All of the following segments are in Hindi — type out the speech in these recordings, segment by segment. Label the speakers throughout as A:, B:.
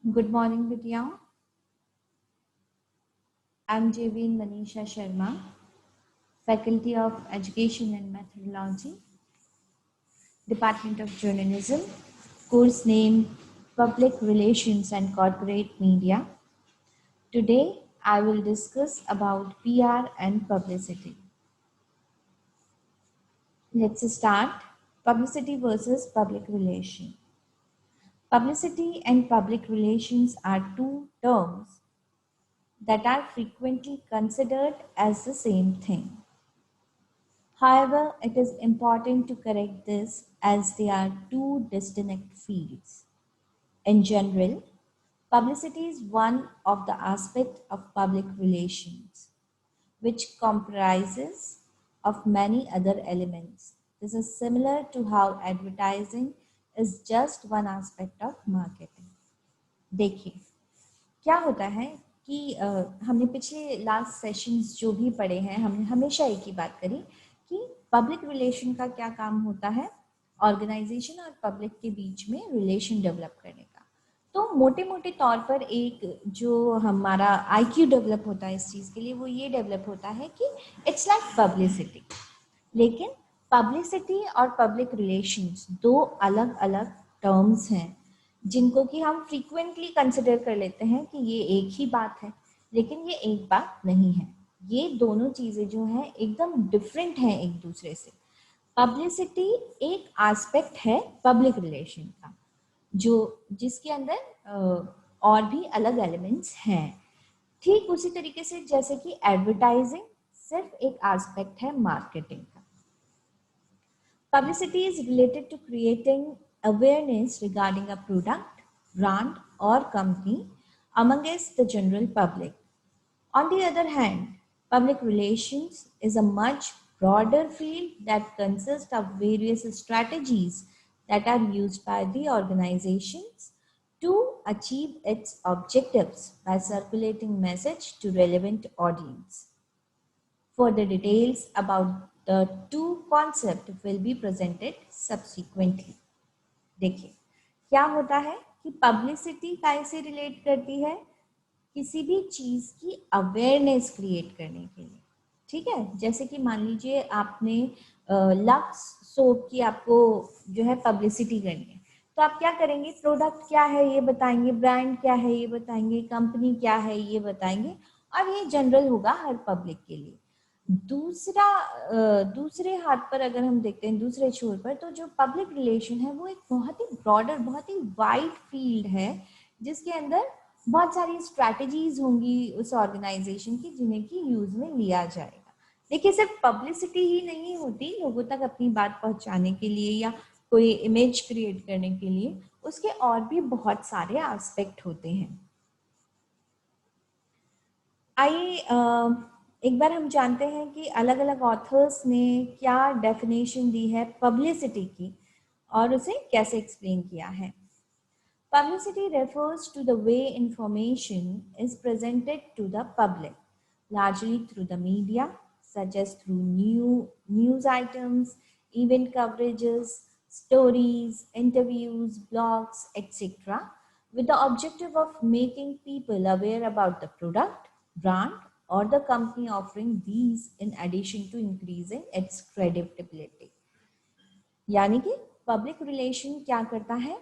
A: Good morning, Vidya. I'm Javeen Manisha Sharma, Faculty of Education and Methodology, Department of Journalism, course name Public Relations and Corporate Media. Today, I will discuss about PR and publicity. Let's start. Publicity versus public relation. Publicity and public relations are two terms that are frequently considered as the same thing. However, it is important to correct this as they are two distinct fields. In general, publicity is one of the aspects of public relations, which comprises of many other elements. This is similar to how advertising is just one aspect of marketing. देखिए क्या होता है कि हमने पिछले लास्ट सेशंस जो भी पढ़े हैं हमने हमेशा एक ही बात करी कि पब्लिक रिलेशन का क्या काम होता है ऑर्गेनाइजेशन और पब्लिक के बीच में रिलेशन डेवलप करने का। तो मोटे मोटे तौर पर एक जो हमारा आईक्यू डेवलप होता है इस चीज़ के लिए वो ये डेवलप होता है कि इट्स लाइक पब्लिसिटी। लेकिन पब्लिसिटी और पब्लिक रिलेशंस दो अलग अलग टर्म्स हैं जिनको कि हम फ्रीक्वेंटली कंसिडर कर लेते हैं कि ये एक ही बात है, लेकिन ये एक बात नहीं है। ये दोनों चीज़ें जो हैं एकदम डिफरेंट हैं एक दूसरे से। पब्लिसिटी एक एस्पेक्ट है पब्लिक रिलेशन का जो जिसके अंदर और भी अलग एलिमेंट्स हैं। ठीक उसी तरीके से जैसे कि एडवर्टाइजिंग सिर्फ एक एस्पेक्ट है मार्केटिंग का। Publicity is related to creating awareness regarding a product, brand, or company amongst the general public. On the other hand, public relations is a much broader field that consists of various strategies that are used by the organizations to achieve its objectives by circulating message to relevant audience. Further details about the two concept will be presented subsequently. देखिए क्या होता है कि पब्लिसिटी कैसे रिलेट करती है किसी भी चीज की अवेयरनेस क्रिएट करने के लिए। ठीक है, जैसे कि मान लीजिए आपने लक्स सोप की आपको जो है पब्लिसिटी करनी है, तो आप क्या करेंगे, प्रोडक्ट क्या है ये बताएंगे, ब्रांड क्या है ये बताएंगे, कंपनी क्या है ये बताएंगे, और ये जनरल होगा हर पब्लिक के लिए। दूसरे हाथ पर अगर हम देखते हैं दूसरे छोर पर, तो जो पब्लिक रिलेशन है वो एक बहुत ही ब्रॉडर बहुत ही वाइड फील्ड है जिसके अंदर बहुत सारी स्ट्रैटेजीज होंगी उस ऑर्गेनाइजेशन की जिन्हें की यूज में लिया जाएगा। देखिए सिर्फ पब्लिसिटी ही नहीं होती लोगों तक अपनी बात पहुंचाने के लिए या कोई इमेज क्रिएट करने के लिए, उसके और भी बहुत सारे एस्पेक्ट होते हैं। आइए एक बार हम जानते हैं कि अलग अलग ऑथर्स ने क्या डेफिनेशन दी है पब्लिसिटी की और उसे कैसे एक्सप्लेन किया है। Publicity refers to the way information is presented to the public, largely through the media, such as through news items, event coverages, stories, interviews, blogs, etc., with the objective of making people aware about the product, brand, or the company offering these in addition to increasing its credibility. यानी कि पब्लिक रिलेशन क्या करता है,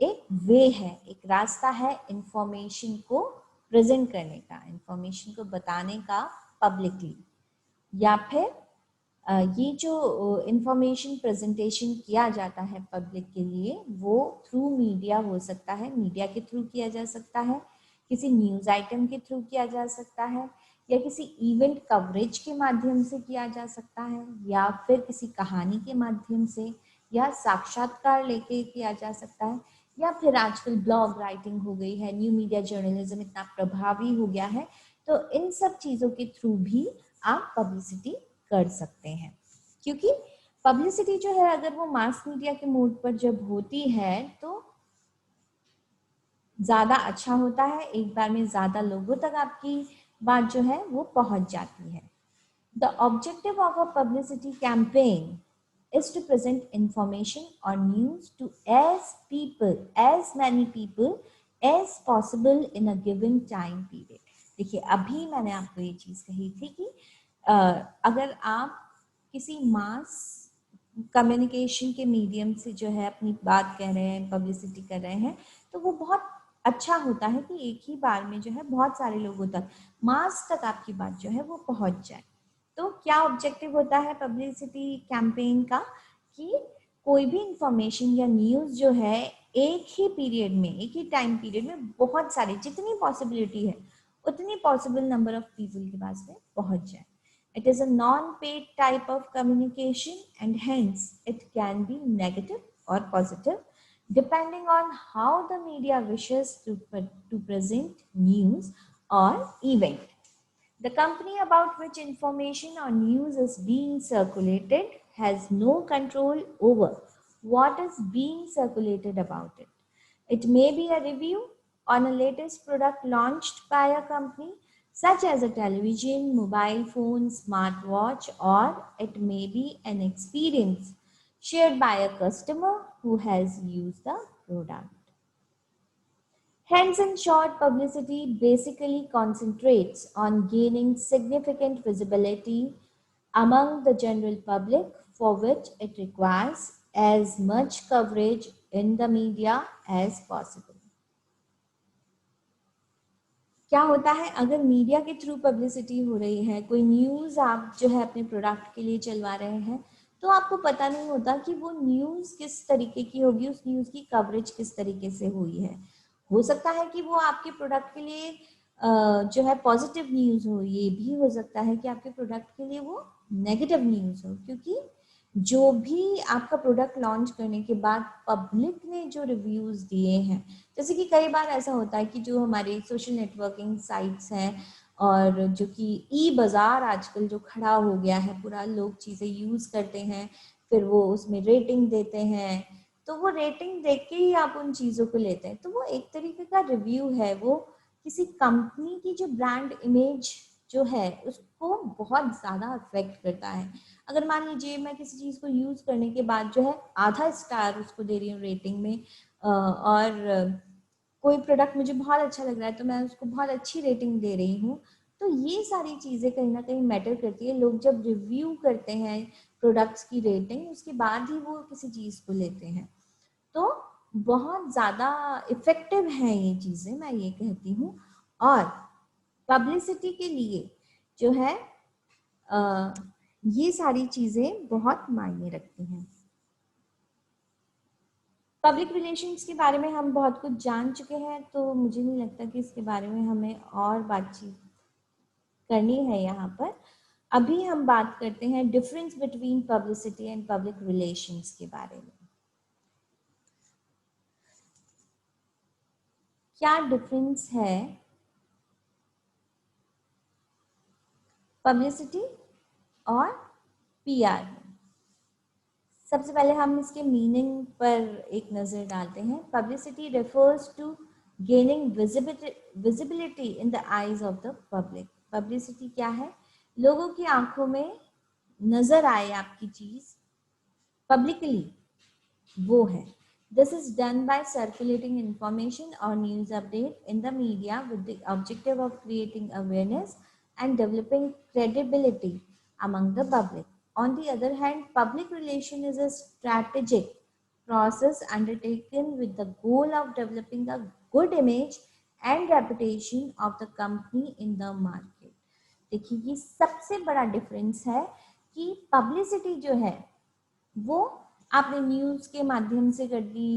A: एक वे है, एक रास्ता है इंफॉर्मेशन को प्रेजेंट करने का, इंफॉर्मेशन को बताने का पब्लिकली, या फिर ये जो इंफॉर्मेशन प्रेजेंटेशन किया जाता है पब्लिक के लिए वो थ्रू मीडिया हो सकता है, मीडिया के थ्रू किया जा सकता है, किसी न्यूज़ आइटम के थ्रू किया जा सकता है, या किसी इवेंट कवरेज के माध्यम से किया जा सकता है, या फिर किसी कहानी के माध्यम से, या साक्षात्कार लेके किया जा सकता है, या फिर आजकल ब्लॉग राइटिंग हो गई है, न्यू मीडिया जर्नलिज्म इतना प्रभावी हो गया है, तो इन सब चीज़ों के थ्रू भी आप पब्लिसिटी कर सकते हैं। क्योंकि पब्लिसिटी जो है अगर वो मास मीडिया के मोड पर जब होती है तो ज़्यादा अच्छा होता है, एक बार में ज़्यादा लोगों तक आपकी बात जो है वो पहुंच जाती है। The objective of a publicity campaign is to present information or news to as many people as possible in a given time period. देखिए अभी मैंने आपको ये चीज कही थी कि अगर आप किसी मास कम्युनिकेशन के मीडियम से जो है अपनी बात कह रहे हैं, पब्लिसिटी कर रहे हैं, तो वो बहुत अच्छा होता है कि एक ही बार में जो है बहुत सारे लोगों तक, मास तक आपकी बात जो है वो पहुंच जाए। तो क्या ऑब्जेक्टिव होता है पब्लिसिटी कैंपेन का कि कोई भी इंफॉर्मेशन या न्यूज़ जो है एक ही पीरियड में, एक ही टाइम पीरियड में बहुत सारे, जितनी पॉसिबिलिटी है उतनी पॉसिबल नंबर ऑफ पीपल के पास में पहुंच जाए। It is a non-paid type of communication and hence it can be negative or positive depending on how the media wishes to present news or event. The company about which information or news is being circulated has no control over what is being circulated about it. It may be a review on a latest product launched by a company, such as a television, mobile phone, smartwatch, or it may be an experience shared by a customer who has used the product. Hence, in short, publicity basically concentrates on gaining significant visibility among the general public, for which it requires as much coverage in the media as possible. क्या होता है अगर मीडिया के थ्रू पब्लिसिटी हो रही है, कोई न्यूज़ आप जो है अपने प्रोडक्ट के लिए चलवा रहे हैं, तो आपको पता नहीं होता कि वो न्यूज़ किस तरीके की होगी, उस न्यूज़ की कवरेज किस तरीके से हुई है। हो सकता है कि वो आपके प्रोडक्ट के लिए जो है पॉजिटिव न्यूज़ हो, ये भी हो सकता है कि आपके प्रोडक्ट के लिए वो नेगेटिव न्यूज़ हो, क्योंकि जो भी आपका प्रोडक्ट लॉन्च करने के बाद पब्लिक ने जो रिव्यूज़ दिए हैं, जैसे कि कई बार ऐसा होता है कि जो हमारे सोशल नेटवर्किंग साइट्स हैं और जो कि ई बाज़ार आजकल जो खड़ा हो गया है पूरा, लोग चीज़ें यूज़ करते हैं, फिर वो उसमें रेटिंग देते हैं, तो वो रेटिंग देख के ही आप उन चीज़ों को लेते हैं, तो वो एक तरीके का रिव्यू है, वो किसी कंपनी की जो ब्रांड इमेज जो है उसको बहुत ज़्यादा अफेक्ट करता है। अगर मान लीजिए मैं किसी चीज़ को यूज़ करने के बाद जो है आधा स्टार उसको दे रही हूँ रेटिंग में, और कोई प्रोडक्ट मुझे बहुत अच्छा लग रहा है तो मैं उसको बहुत अच्छी रेटिंग दे रही हूँ, तो ये सारी चीज़ें कहीं ना कहीं मैटर करती है। लोग जब रिव्यू करते हैं प्रोडक्ट्स की रेटिंग, उसके बाद ही वो किसी चीज़ को लेते हैं, तो बहुत ज़्यादा इफ़ेक्टिव हैं ये चीज़ें, मैं ये कहती हूँ। और पब्लिसिटी के लिए जो है ये सारी चीज़ें बहुत मायने रखती हैं। पब्लिक रिलेशंस के बारे में हम बहुत कुछ जान चुके हैं, तो मुझे नहीं लगता कि इसके बारे में हमें और बातचीत करनी है यहाँ पर। अभी हम बात करते हैं difference between publicity and public relations के बारे में। क्या डिफरेंस है पब्लिसिटी और पीआर में? सबसे पहले हम इसके मीनिंग पर एक नज़र डालते हैं। Publicity refers to gaining visibility in the eyes of the public. Publicity क्या है? लोगों की आंखों में नजर आए आपकी चीज पब्लिकली, वो है। This is done by circulating information और news update in the media with the objective of creating awareness and developing credibility among the public. On the other hand, public relation is a strategic process undertaken with the goal of developing a good image and reputation of the company in the market. देखिए ये सबसे बड़ा डिफरेंस है कि पब्लिसिटी जो है वो आपने न्यूज़ के माध्यम से कर दी,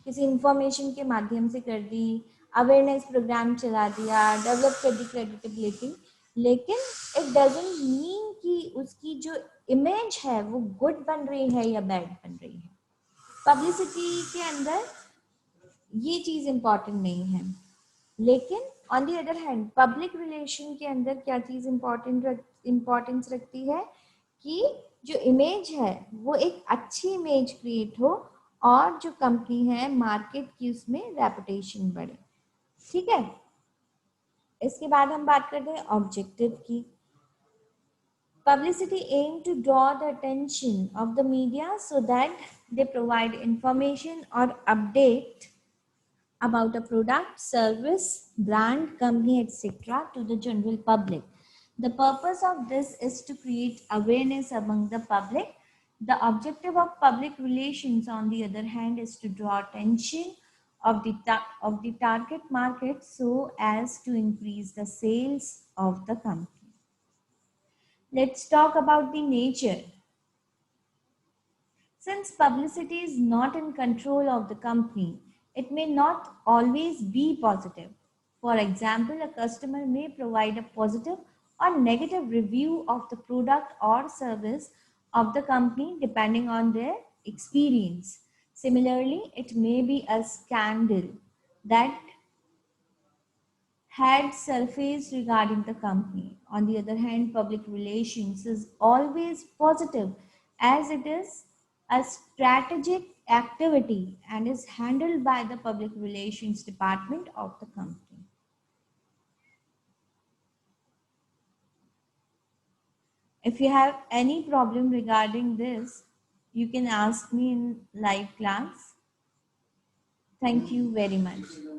A: किसी इंफॉर्मेशन के माध्यम से कर दी, अवेयरनेस प्रोग्राम चला दिया, डेवलप कर दी क्रेडिटेबिलिटी, लेकिन इट डजंट मीन कि उसकी जो इमेज है वो गुड बन रही है या बैड बन रही है। पब्लिसिटी के अंदर ये चीज़ इम्पॉर्टेंट नहीं है, लेकिन on the other hand public relation के अंदर क्या चीज़ इम्पोर्टेंस रखती है कि जो इमेज है वो एक अच्छी इमेज क्रिएट हो और जो कंपनी है मार्केट की उसमें रेपुटेशन बढ़े। ठीक है, इसके बाद हम बात करते हैं ऑब्जेक्टिव की। Publicity aim to draw the attention of the media so that they provide information or update about a product, service, brand, company, etc. to the general public. The purpose of this is to create awareness among the public. The objective of public relations, on the other hand, is to draw attention of of the target market so as to increase the sales of the company. Let's talk about the nature. Since publicity is not in control of the company, it may not always be positive. For example, a customer may provide a positive or negative review of the product or service of the company depending on their experience. Similarly, it may be a scandal that had surfaced regarding the company. On the other hand, public relations is always positive as it is a strategic activity and is handled by the public relations department of the company. If you have any problem regarding this, you can ask me in live class. Thank you very much.